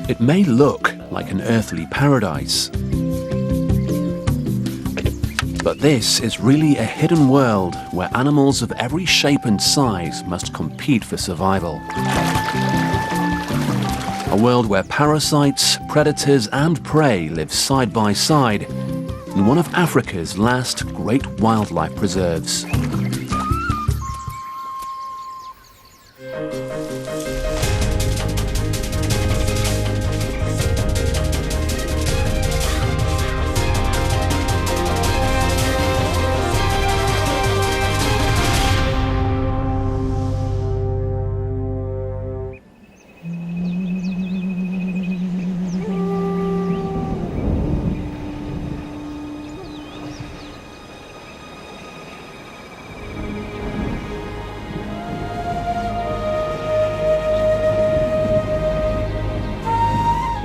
It may look like an earthly paradise, but this is really a hidden world where animals of every shape and size must compete for survival. A world where parasites, predators and prey live side by side in one of Africa's last great wildlife preserves.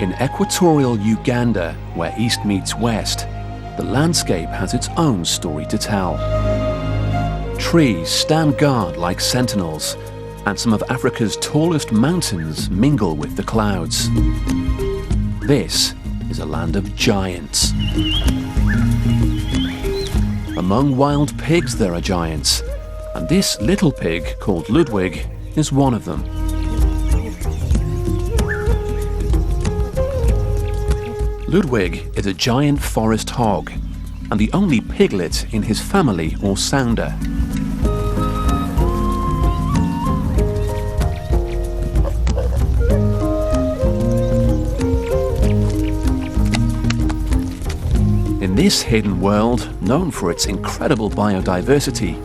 In equatorial Uganda, where east meets west, the landscape has its own story to tell. Trees stand guard like sentinels, and some of Africa's tallest mountains mingle with the clouds. This is a land of giants. Among wild pigs there are giants, and this little pig called Ludwig is one of them. Ludwig is a giant forest hog, and the only piglet in his family or sounder. In this hidden world, known for its incredible biodiversity,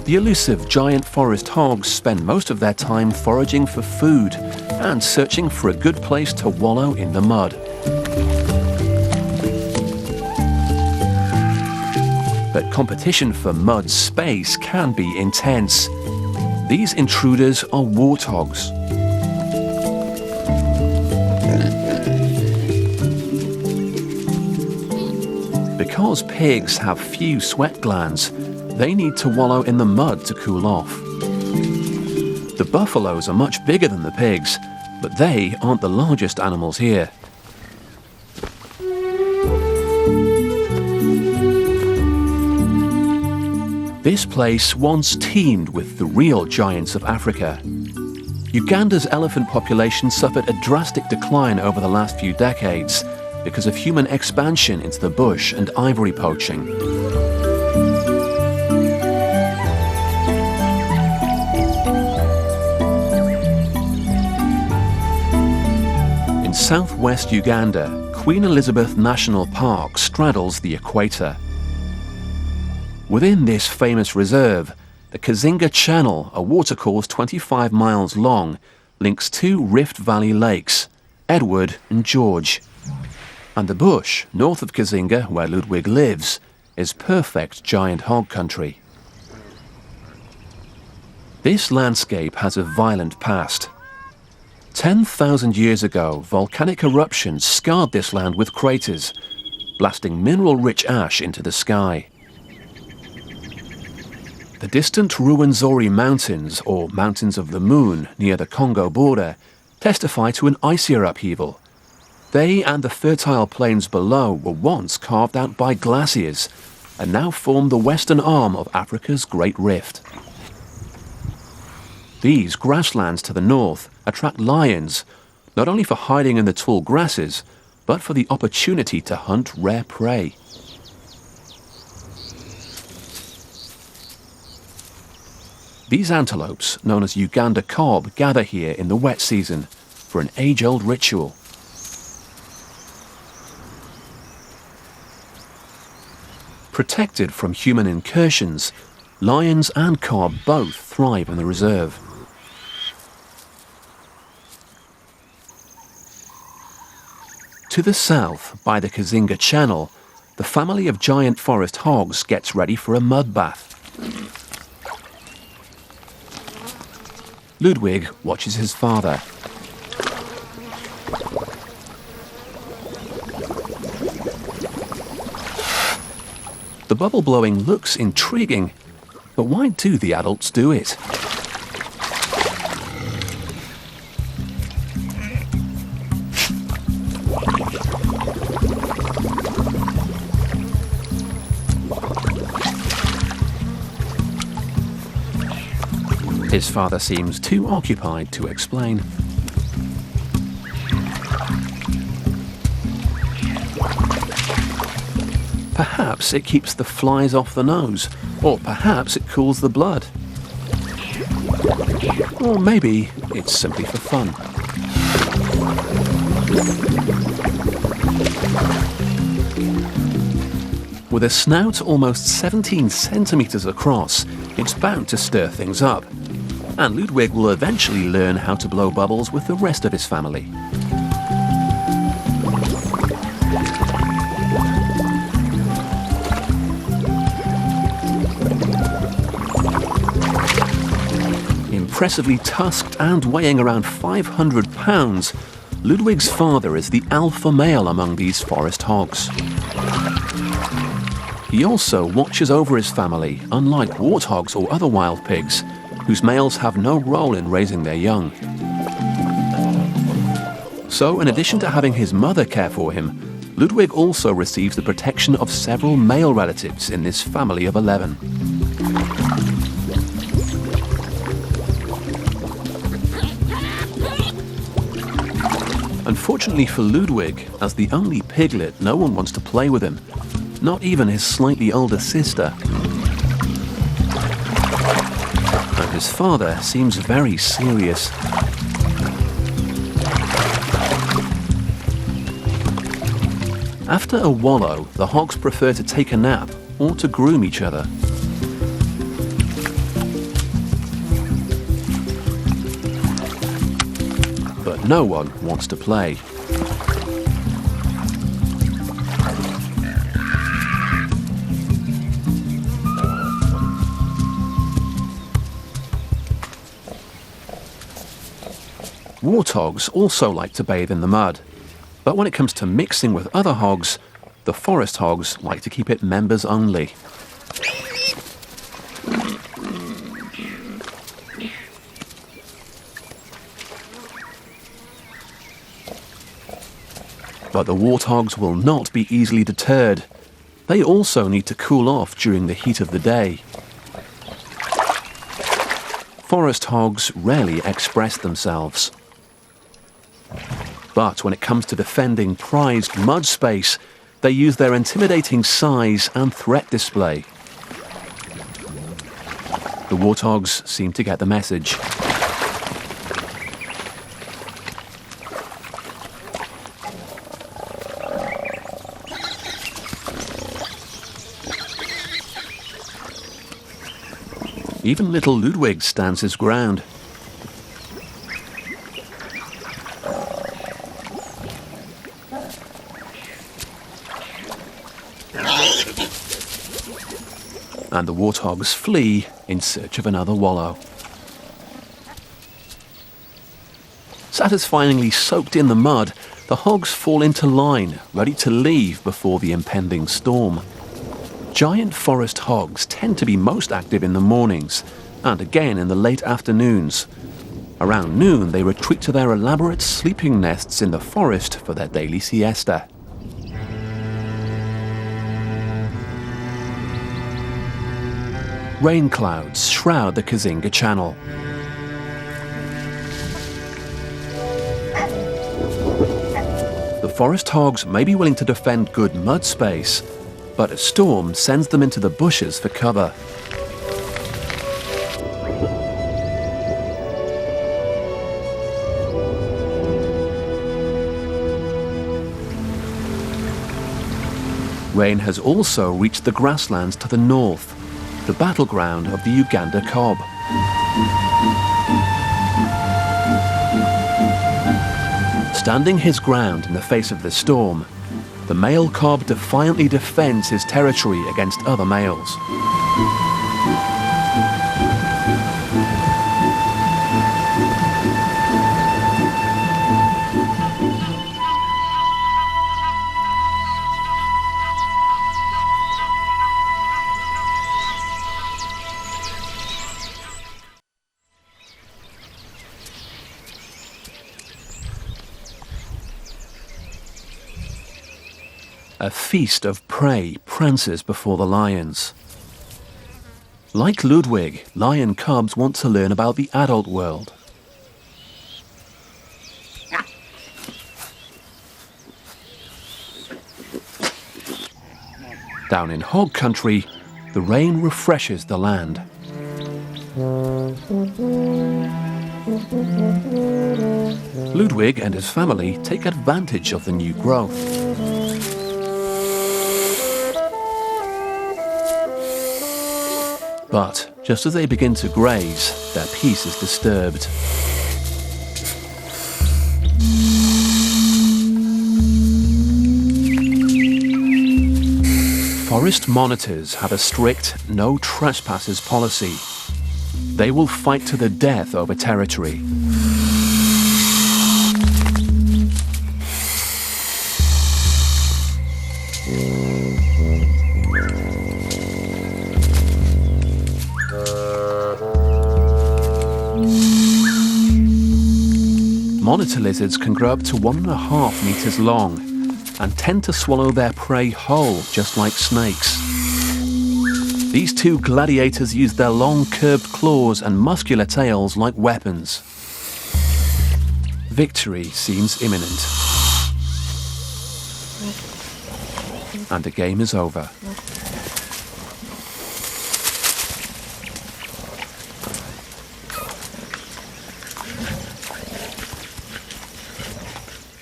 the elusive giant forest hogs spend most of their time foraging for food and searching for a good place to wallow in the mud. But competition for mud space can be intense. These intruders are warthogs. Because pigs have few sweat glands, they need to wallow in the mud to cool off. The buffaloes are much bigger than the pigs, but they aren't the largest animals here. This place once teemed with the real giants of Africa. Uganda's elephant population suffered a drastic decline over the last few decades because of human expansion into the bush and ivory poaching. In southwest Uganda, Queen Elizabeth National Park straddles the equator. Within this famous reserve, the Kazinga Channel, a watercourse 25 miles long, links two Rift Valley lakes, Edward and George. And the bush, north of Kazinga, where Ludwig lives, is perfect giant hog country. This landscape has a violent past. 10,000 years ago, volcanic eruptions scarred this land with craters, blasting mineral-rich ash into the sky. The distant Ruwenzori Mountains, or Mountains of the Moon, near the Congo border, testify to an icier upheaval. They and the fertile plains below were once carved out by glaciers and now form the western arm of Africa's Great Rift. These grasslands to the north attract lions, not only for hiding in the tall grasses, but for the opportunity to hunt rare prey. These antelopes, known as Uganda kob, gather here in the wet season for an age-old ritual. Protected from human incursions, lions and kob both thrive in the reserve. To the south, by the Kazinga Channel, the family of giant forest hogs gets ready for a mud bath. Ludwig watches his father. The bubble blowing looks intriguing, but why do the adults do it? His father seems too occupied to explain. Perhaps it keeps the flies off the nose, or perhaps it cools the blood. Or maybe it's simply for fun. With a snout almost 17 centimeters across, it's bound to stir things up. And Ludwig will eventually learn how to blow bubbles with the rest of his family. Impressively tusked and weighing around 500 pounds, Ludwig's father is the alpha male among these forest hogs. He also watches over his family, unlike warthogs or other wild pigs, whose males have no role in raising their young. So, in addition to having his mother care for him, Ludwig also receives the protection of several male relatives in this family of 11. Unfortunately for Ludwig, as the only piglet, no one wants to play with him, not even his slightly older sister. And his father seems very serious. After a wallow, the hogs prefer to take a nap or to groom each other. But no one wants to play. Warthogs also like to bathe in the mud, but when it comes to mixing with other hogs, the forest hogs like to keep it members only. But the warthogs will not be easily deterred. They also need to cool off during the heat of the day. Forest hogs rarely express themselves. But when it comes to defending prized mud space, they use their intimidating size and threat display. The warthogs seem to get the message. Even little Ludwig stands his ground. And the warthogs flee in search of another wallow. Satisfyingly soaked in the mud, the hogs fall into line, ready to leave before the impending storm. Giant forest hogs tend to be most active in the mornings, and again in the late afternoons. Around noon, they retreat to their elaborate sleeping nests in the forest for their daily siesta. Rain clouds shroud the Kazinga Channel. The forest hogs may be willing to defend good mud space, but a storm sends them into the bushes for cover. Rain has also reached the grasslands to the north, the battleground of the Uganda cob. Standing his ground in the face of the storm, the male cob defiantly defends his territory against other males. A feast of prey prances before the lions. Like Ludwig, lion cubs want to learn about the adult world. Down in hog country, the rain refreshes the land. Ludwig and his family take advantage of the new growth. But just as they begin to graze, their peace is disturbed. Forest monitors have a strict no trespassers policy. They will fight to the death over territory. Monitor lizards can grow up to 1.5 meters long and tend to swallow their prey whole, just like snakes. These two gladiators use their long curved claws and muscular tails like weapons. Victory seems imminent. And the game is over.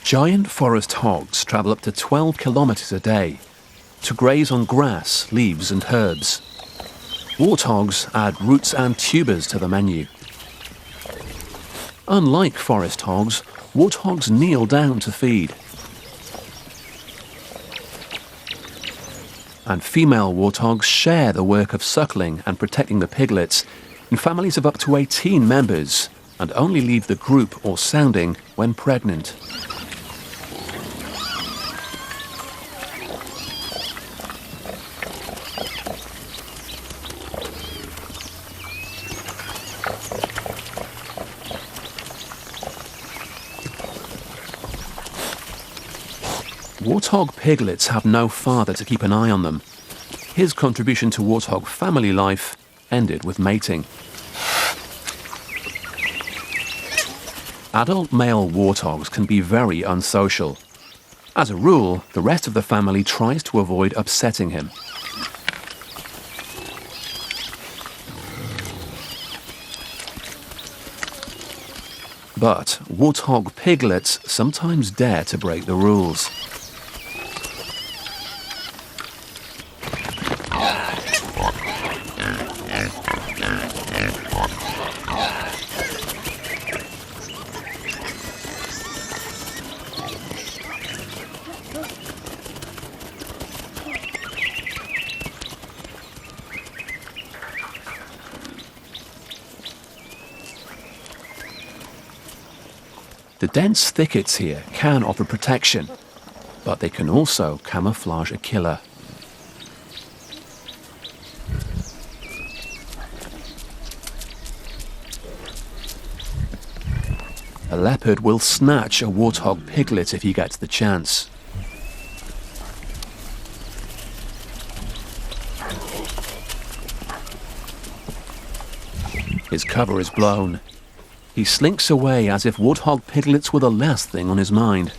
Giant forest hogs travel up to 12 kilometers a day to graze on grass, leaves and herbs. Warthogs add roots and tubers to the menu. Unlike forest hogs, warthogs kneel down to feed. And female warthogs share the work of suckling and protecting the piglets in families of up to 18 members and only leave the group or sounding when pregnant. Warthog piglets have no father to keep an eye on them. His contribution to warthog family life ended with mating. Adult male warthogs can be very unsocial. As a rule, the rest of the family tries to avoid upsetting him. But warthog piglets sometimes dare to break the rules. The dense thickets here can offer protection, but they can also camouflage a killer. A leopard will snatch a warthog piglet if he gets the chance. His cover is blown. He slinks away as if warthog piglets were the last thing on his mind.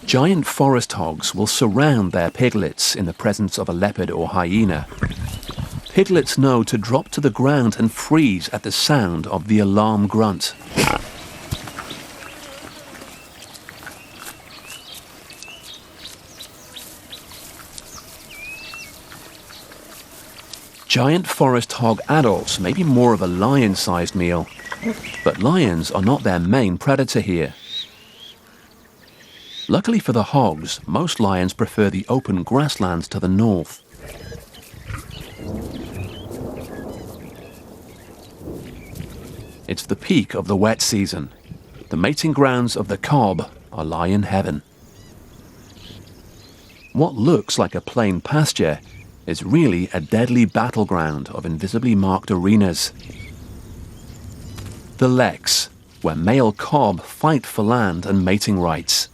Giant forest hogs will surround their piglets in the presence of a leopard or hyena. Piglets know to drop to the ground and freeze at the sound of the alarm grunt. Giant forest hog adults may be more of a lion-sized meal, but lions are not their main predator here. Luckily for the hogs, most lions prefer the open grasslands to the north. It's the peak of the wet season. The mating grounds of the cob are lion heaven. What looks like a plain pasture is really a deadly battleground of invisibly marked arenas. The leks, where male kob fight for land and mating rights.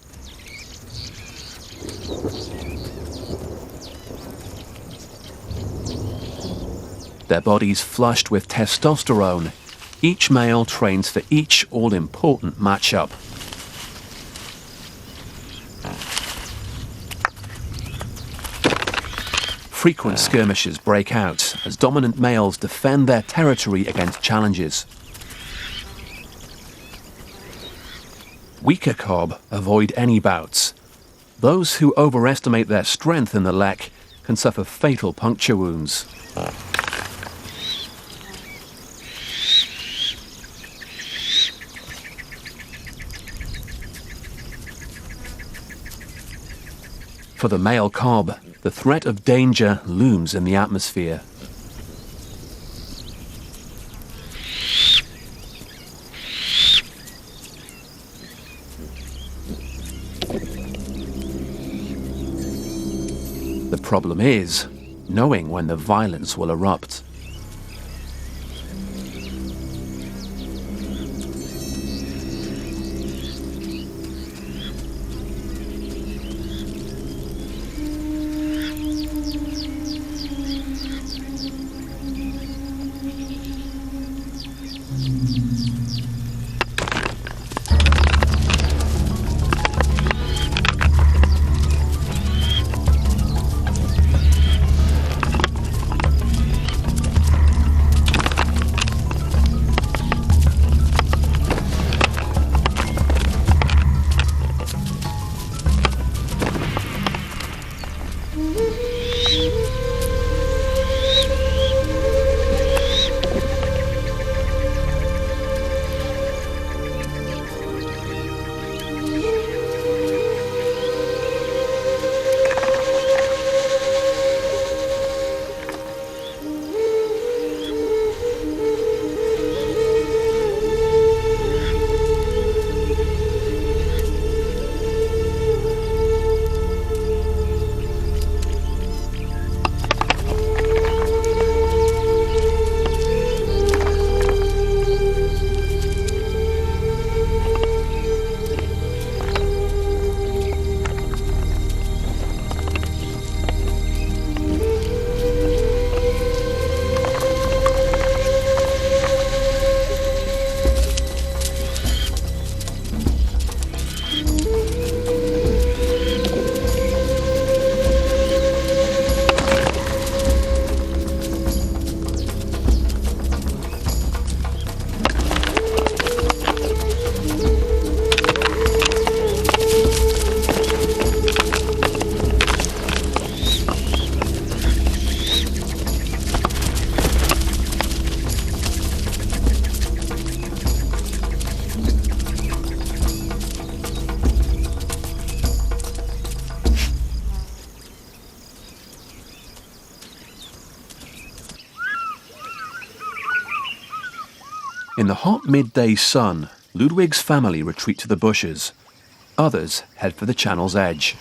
Their bodies flushed with testosterone, each male trains for each all-important matchup. Frequent skirmishes break out as dominant males defend their territory against challenges. Weaker kob avoid any bouts. Those who overestimate their strength in the lek can suffer fatal puncture wounds. For the male kob, the threat of danger looms in the atmosphere. The problem is knowing when the violence will erupt. In the hot midday sun, Ludwig's family retreat to the bushes. Others head for the channel's edge.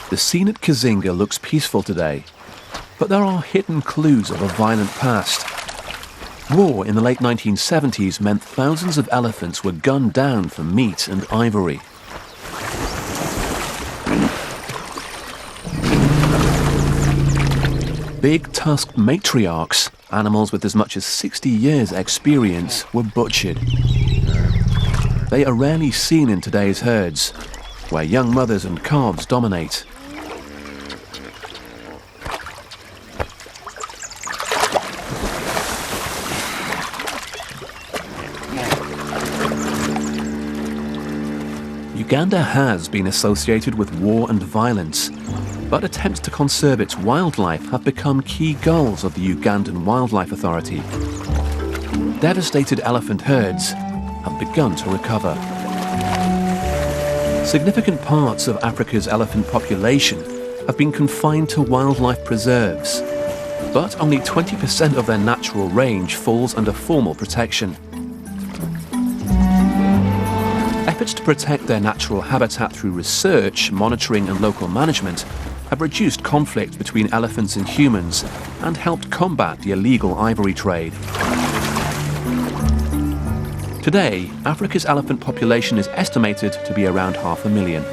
The scene at Kazinga looks peaceful today, but there are hidden clues of a violent past. War in the late 1970s meant thousands of elephants were gunned down for meat and ivory. Big tusked matriarchs, animals with as much as 60 years' experience, were butchered. They are rarely seen in today's herds, where young mothers and calves dominate. Uganda has been associated with war and violence, but attempts to conserve its wildlife have become key goals of the Ugandan Wildlife Authority. Devastated elephant herds have begun to recover. Significant parts of Africa's elephant population have been confined to wildlife preserves, but only 20% of their natural range falls under formal protection. Efforts to protect their natural habitat through research, monitoring and local management have reduced conflict between elephants and humans and helped combat the illegal ivory trade. Today, Africa's elephant population is estimated to be around 500,000.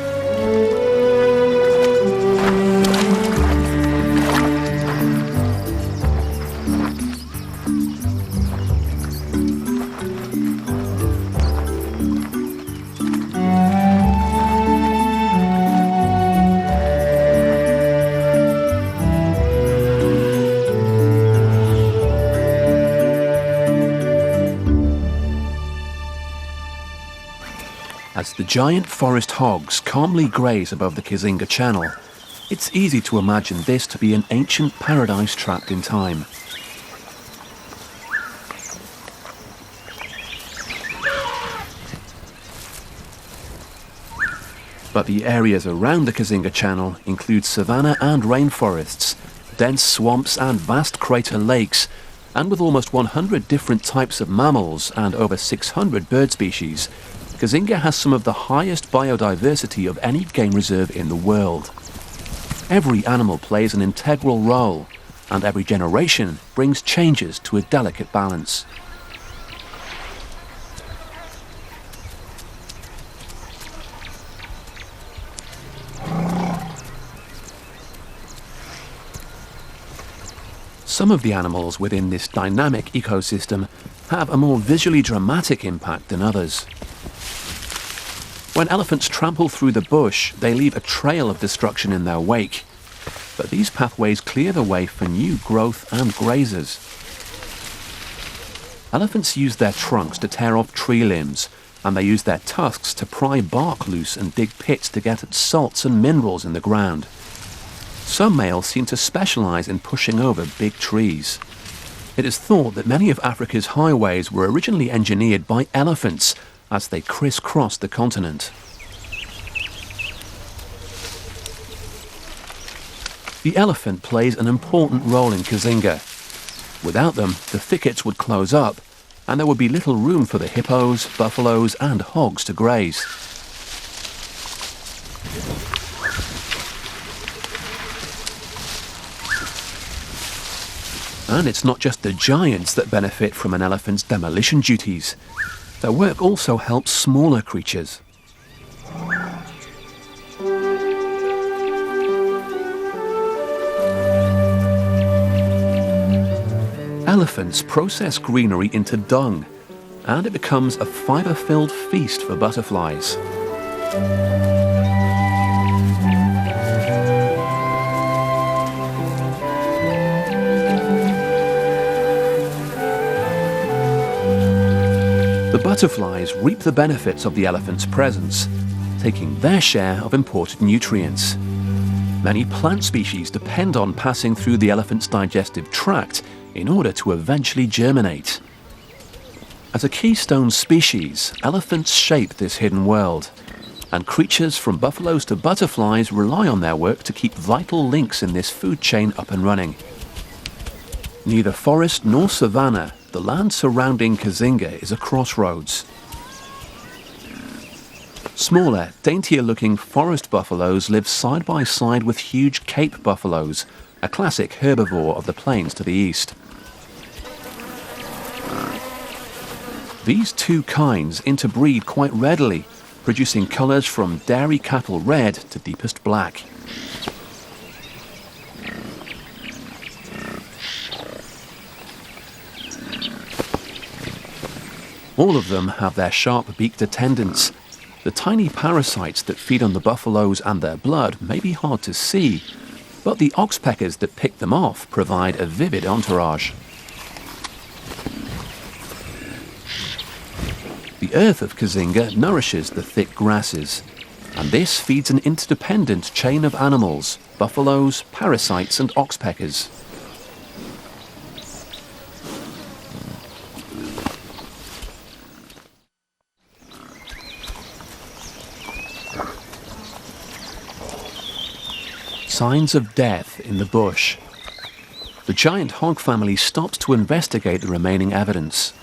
As the giant forest hogs calmly graze above the Kizinga Channel, it's easy to imagine this to be an ancient paradise trapped in time. But the areas around the Kizinga Channel include savanna and rainforests, dense swamps and vast crater lakes, and with almost 100 different types of mammals and over 600 bird species, Kizinga has some of the highest biodiversity of any game reserve in the world. Every animal plays an integral role, and every generation brings changes to a delicate balance. Some of the animals within this dynamic ecosystem have a more visually dramatic impact than others. When elephants trample through the bush, they leave a trail of destruction in their wake. But these pathways clear the way for new growth and grazers. Elephants use their trunks to tear off tree limbs, and they use their tusks to pry bark loose and dig pits to get at salts and minerals in the ground. Some males seem to specialize in pushing over big trees. It is thought that many of Africa's highways were originally engineered by elephants as they crisscrossed the continent. The elephant plays an important role in Kizinga. Without them, the thickets would close up, and there would be little room for the hippos, buffaloes, and hogs to graze. And it's not just the giants that benefit from an elephant's demolition duties. Their work also helps smaller creatures. Elephants process greenery into dung, and it becomes a fibre-filled feast for butterflies. The butterflies reap the benefits of the elephant's presence, taking their share of imported nutrients. Many plant species depend on passing through the elephant's digestive tract in order to eventually germinate. As a keystone species, elephants shape this hidden world, and creatures from buffaloes to butterflies rely on their work to keep vital links in this food chain up and running. Neither forest nor savanna, the land surrounding Kizinga is a crossroads. Smaller, daintier-looking forest buffaloes live side by side with huge Cape buffaloes, a classic herbivore of the plains to the east. These two kinds interbreed quite readily, producing colours from dairy cattle red to deepest black. All of them have their sharp-beaked attendants. The tiny parasites that feed on the buffaloes and their blood may be hard to see, but the oxpeckers that pick them off provide a vivid entourage. The earth of Kizinga nourishes the thick grasses, and this feeds an interdependent chain of animals, buffaloes, parasites and oxpeckers. Signs of death in the bush. The giant hog family stops to investigate the remaining evidence.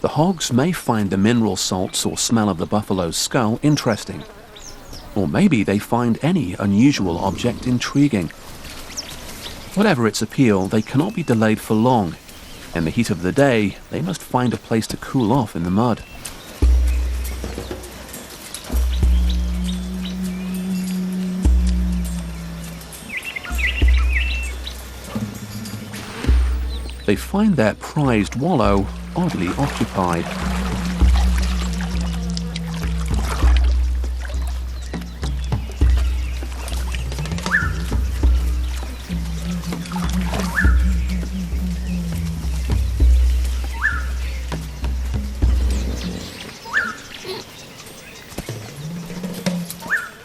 The hogs may find the mineral salts or smell of the buffalo's skull interesting. Or maybe they find any unusual object intriguing. Whatever its appeal, they cannot be delayed for long. In the heat of the day, they must find a place to cool off in the mud. They find their prized wallow oddly occupied.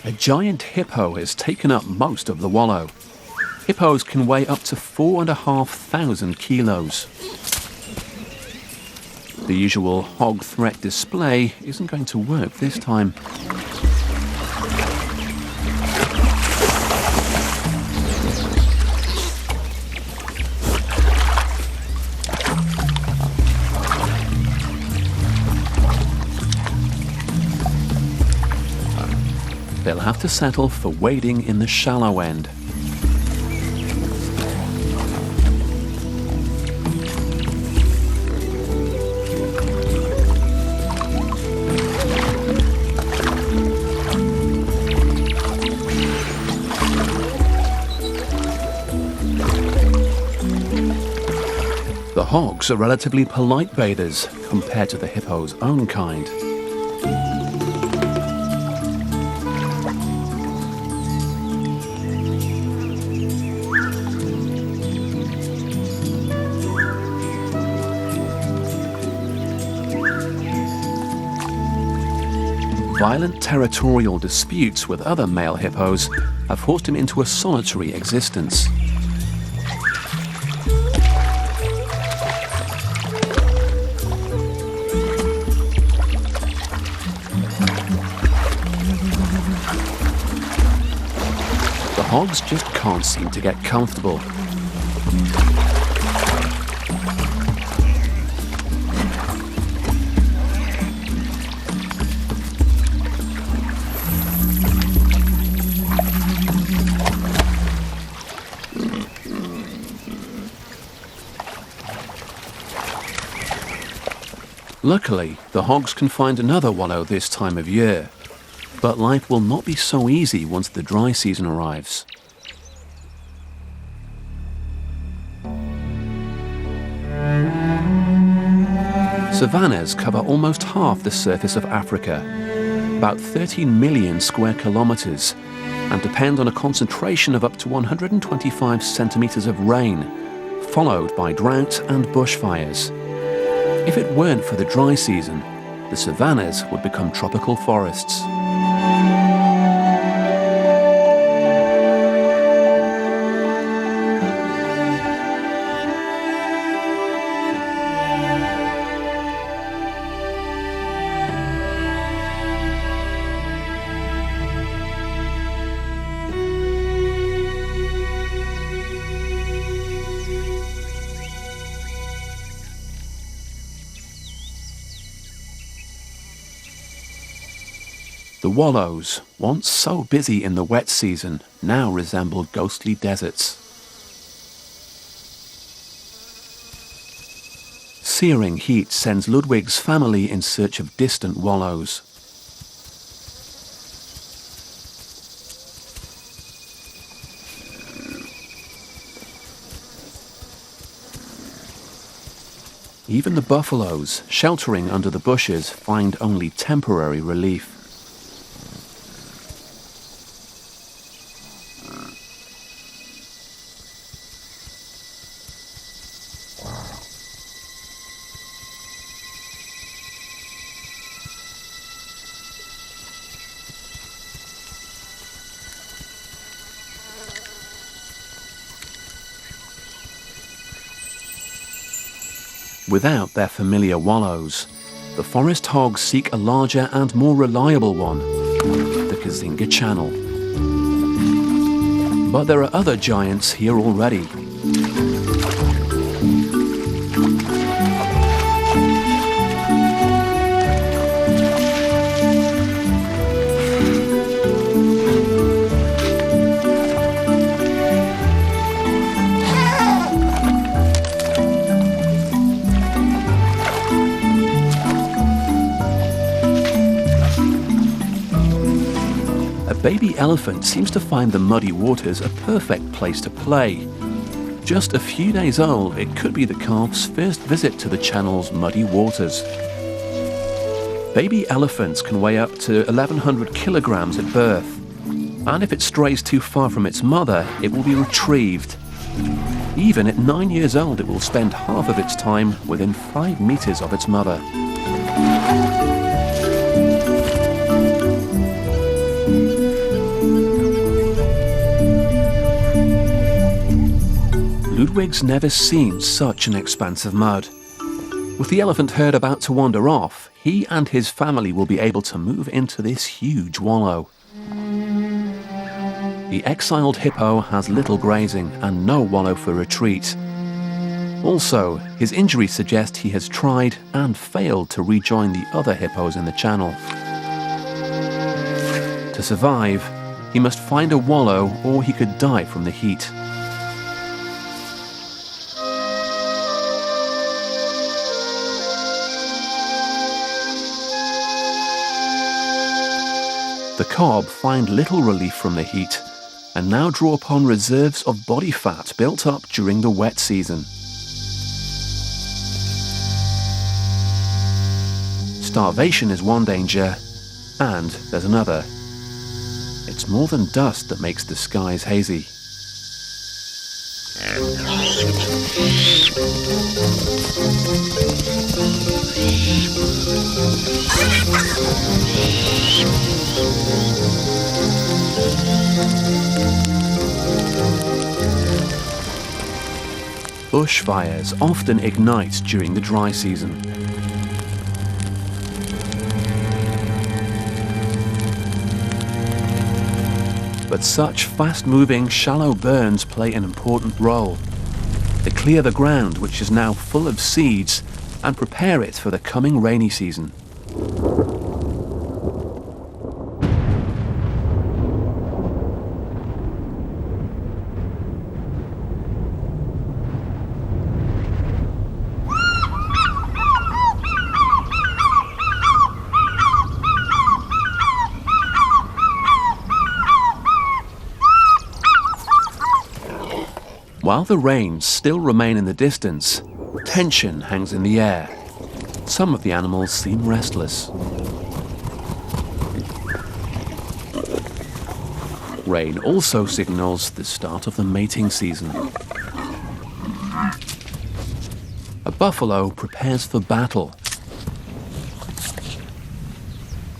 A giant hippo has taken up most of the wallow. Hippos can weigh up to 4,500 kilos. The usual hog threat display isn't going to work this time. They'll have to settle for wading in the shallow end. The hogs are relatively polite bathers compared to the hippo's own kind. Violent territorial disputes with other male hippos have forced him into a solitary existence. The hogs just can't seem to get comfortable. Luckily, the hogs can find another wallow this time of year, but life will not be so easy once the dry season arrives. Savannas cover almost half the surface of Africa, about 13 million square kilometers, and depend on a concentration of up to 125 centimeters of rain, followed by drought and bushfires. If it weren't for the dry season, the savannas would become tropical forests. The wallows, once so busy in the wet season, now resemble ghostly deserts. Searing heat sends Ludwig's family in search of distant wallows. Even the buffaloes, sheltering under the bushes, find only temporary relief. Without their familiar wallows, the forest hogs seek a larger and more reliable one, the Kazinga Channel. But there are other giants here already. Baby elephant seems to find the muddy waters a perfect place to play. Just a few days old, it could be the calf's first visit to the channel's muddy waters. Baby elephants can weigh up to 1,100 kilograms at birth, and if it strays too far from its mother, it will be retrieved. Even at 9 years old, it will spend half of its time within 5 meters of its mother. Ludwig's never seen such an expanse of mud. With the elephant herd about to wander off, he and his family will be able to move into this huge wallow. The exiled hippo has little grazing and no wallow for retreat. Also, his injuries suggest he has tried and failed to rejoin the other hippos in the channel. To survive, he must find a wallow or he could die from the heat. The cob find little relief from the heat and now draw upon reserves of body fat built up during the wet season. Starvation is one danger, and there's another. It's more than dust that makes the skies hazy. Bushfires often ignite during the dry season. But such fast-moving, shallow burns play an important role. They clear the ground, which is now full of seeds, and prepare it for the coming rainy season. While the rains still remain in the distance, tension hangs in the air. Some of the animals seem restless. Rain also signals the start of the mating season. A buffalo prepares for battle.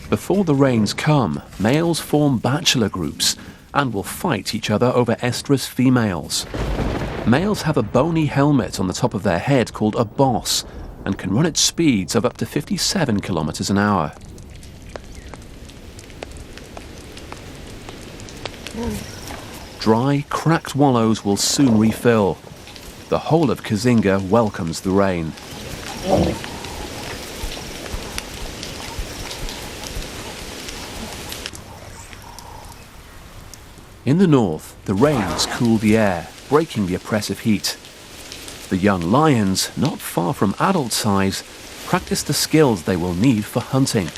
Before the rains come, males form bachelor groups and will fight each other over estrus females. Males have a bony helmet on the top of their head called a boss and can run at speeds of up to 57 kilometers an hour. Dry, cracked wallows will soon refill. The whole of Kazinga welcomes the rain. In the north, the rains cool the air, breaking the oppressive heat. The young lions, not far from adult size, practice the skills they will need for hunting.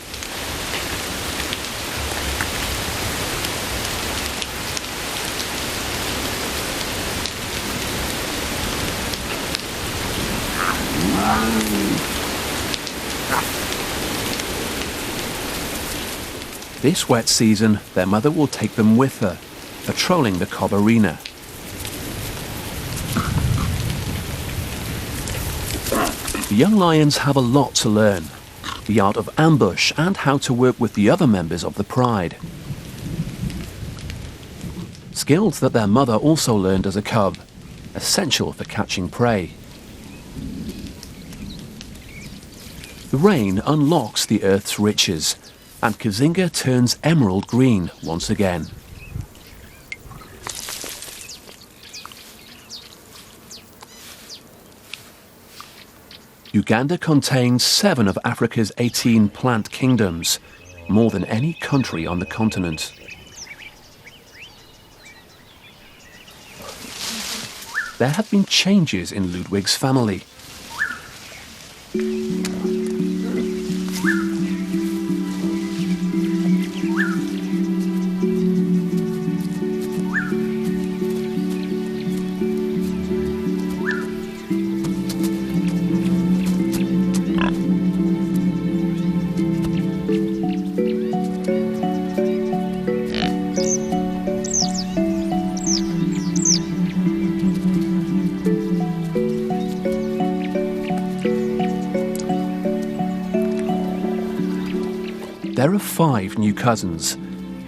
This wet season, their mother will take them with her, patrolling the cob arena. The young lions have a lot to learn, the art of ambush and how to work with the other members of the pride. Skills that their mother also learned as a cub, essential for catching prey. The rain unlocks the earth's riches, and Kazinga turns emerald green once again. Uganda contains 7 of Africa's 18 plant kingdoms, more than any country on the continent. There have been changes in Ludwig's family. There are 5 new cousins,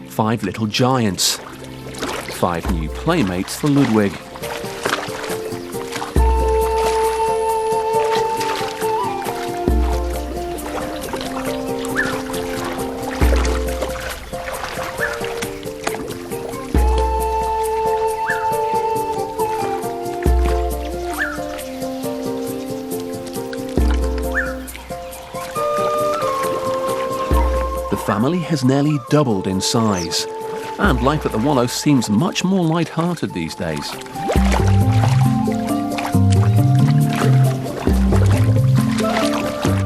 5 little giants, 5 new playmates for Ludwig. The family has nearly doubled in size, and life at the Wallow seems much more light-hearted these days.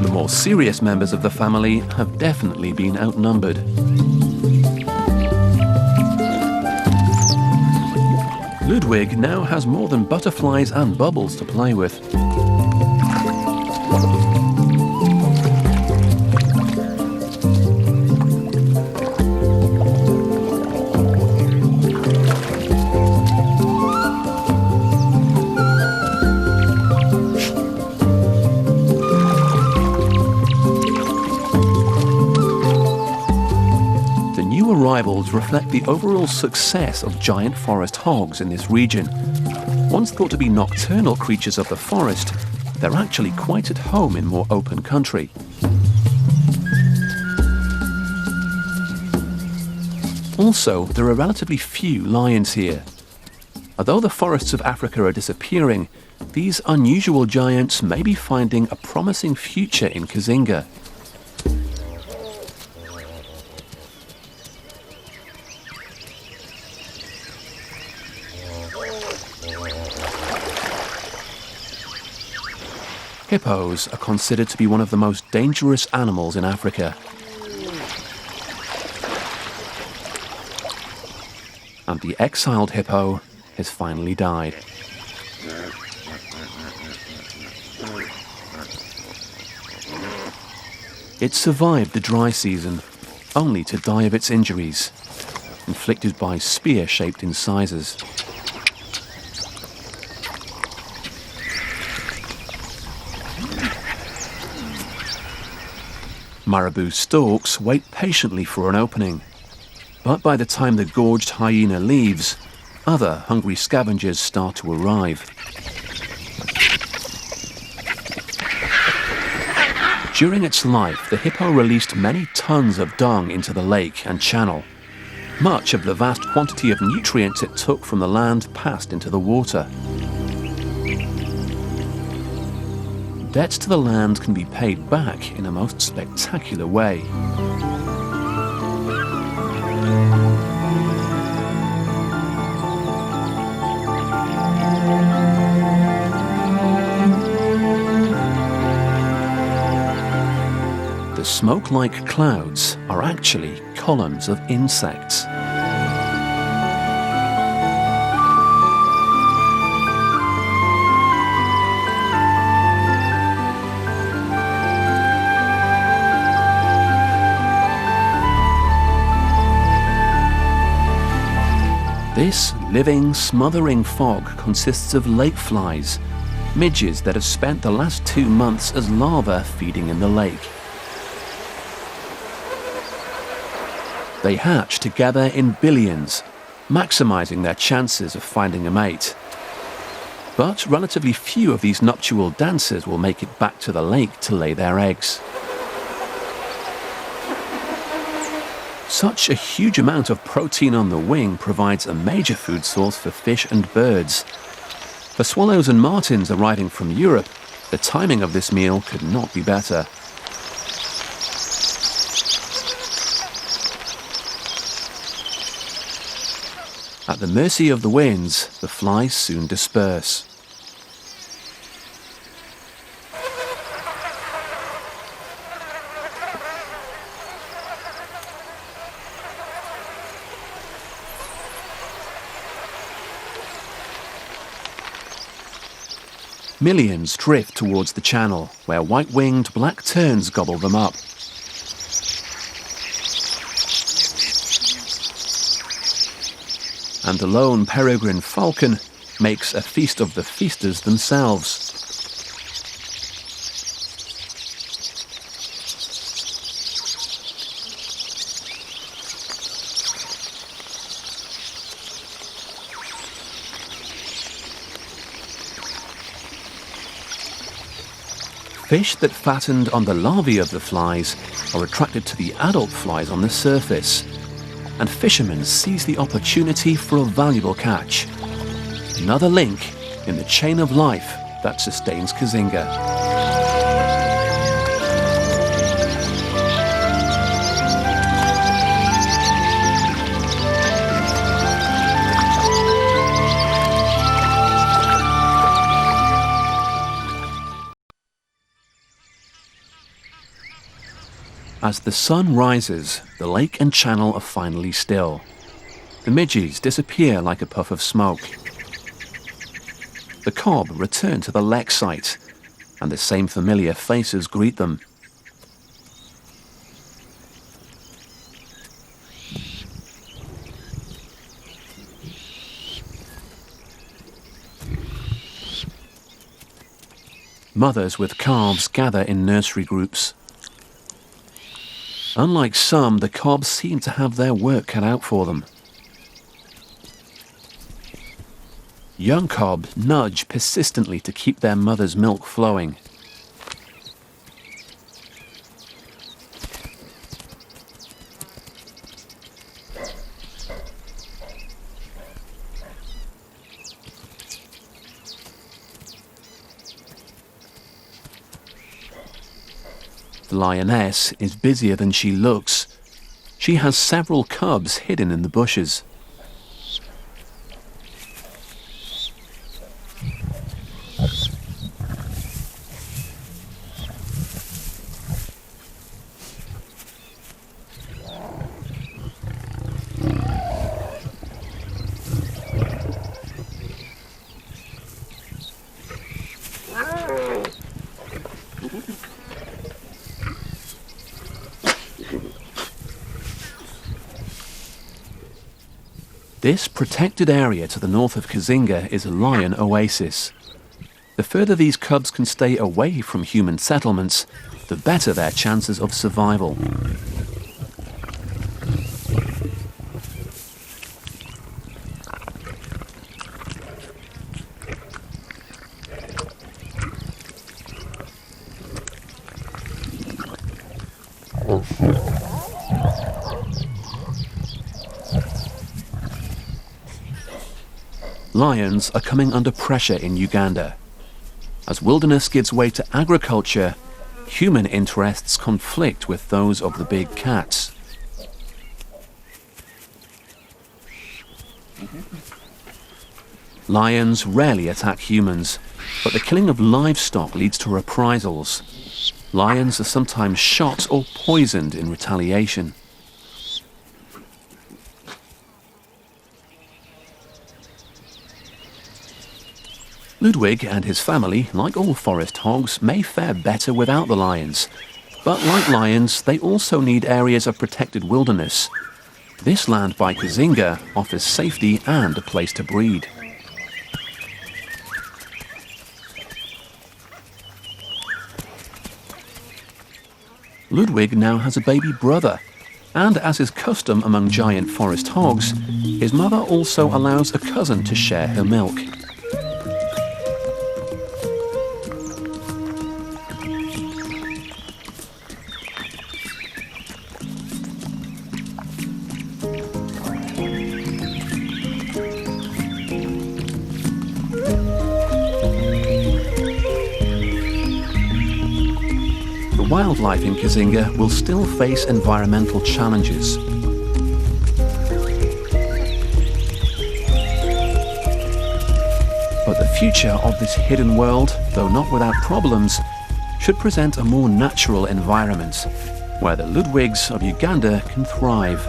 The more serious members of the family have definitely been outnumbered. Ludwig now has more than butterflies and bubbles to play with. Arrivals reflect the overall success of giant forest hogs in this region. Once thought to be nocturnal creatures of the forest, they're actually quite at home in more open country. Also, there are relatively few lions here. Although the forests of Africa are disappearing, these unusual giants may be finding a promising future in Kazinga. Hippos are considered to be one of the most dangerous animals in Africa. And the exiled hippo has finally died. It survived the dry season, only to die of its injuries, inflicted by spear-shaped incisors. Marabou storks wait patiently for an opening, but by the time the gorged hyena leaves, other hungry scavengers start to arrive. During its life, the hippo released many tons of dung into the lake and channel. Much of the vast quantity of nutrients it took from the land passed into the water. Debts to the land can be paid back in a most spectacular way. The smoke-like clouds are actually columns of insects. This living, smothering fog consists of lake flies, midges that have spent the last 2 months as larvae feeding in the lake. They hatch together in billions, maximizing their chances of finding a mate. But relatively few of these nuptial dancers will make it back to the lake to lay their eggs. Such a huge amount of protein on the wing provides a major food source for fish and birds. For swallows and martins arriving from Europe, the timing of this meal could not be better. At the mercy of the winds, the flies soon disperse. Millions drift towards the channel, where white-winged black terns gobble them up. And the lone peregrine falcon makes a feast of the feasters themselves. Fish that fattened on the larvae of the flies are attracted to the adult flies on the surface, and fishermen seize the opportunity for a valuable catch. Another link in the chain of life that sustains Kazinga. As the sun rises, the lake and channel are finally still. The midges disappear like a puff of smoke. The cob return to the lek site, and the same familiar faces greet them. Mothers with calves gather in nursery groups. Unlike some, the cobs seem to have their work cut out for them. Young cobs nudge persistently to keep their mother's milk flowing. The lioness is busier than she looks. She has several cubs hidden in the bushes. This protected area to the north of Kazinga is a lion oasis. The further these cubs can stay away from human settlements, the better their chances of survival. Lions are coming under pressure in Uganda. As wilderness gives way to agriculture, human interests conflict with those of the big cats. Lions rarely attack humans, but the killing of livestock leads to reprisals. Lions are sometimes shot or poisoned in retaliation. Ludwig and his family, like all forest hogs, may fare better without the lions. But like lions, they also need areas of protected wilderness. This land by Kazinga offers safety and a place to breed. Ludwig now has a baby brother, and as is custom among giant forest hogs, his mother also allows a cousin to share her milk. wildlife in Kazinga will still face environmental challenges. But the future of this hidden world, though not without problems, should present a more natural environment, where the Ludwigs of Uganda can thrive.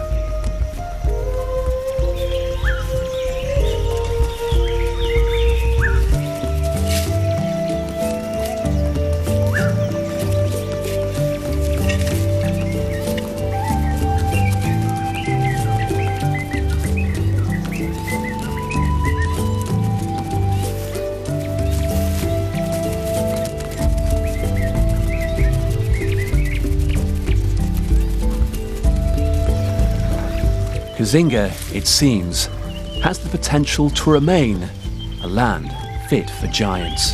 Kazinga, it seems, has the potential to remain a land fit for giants.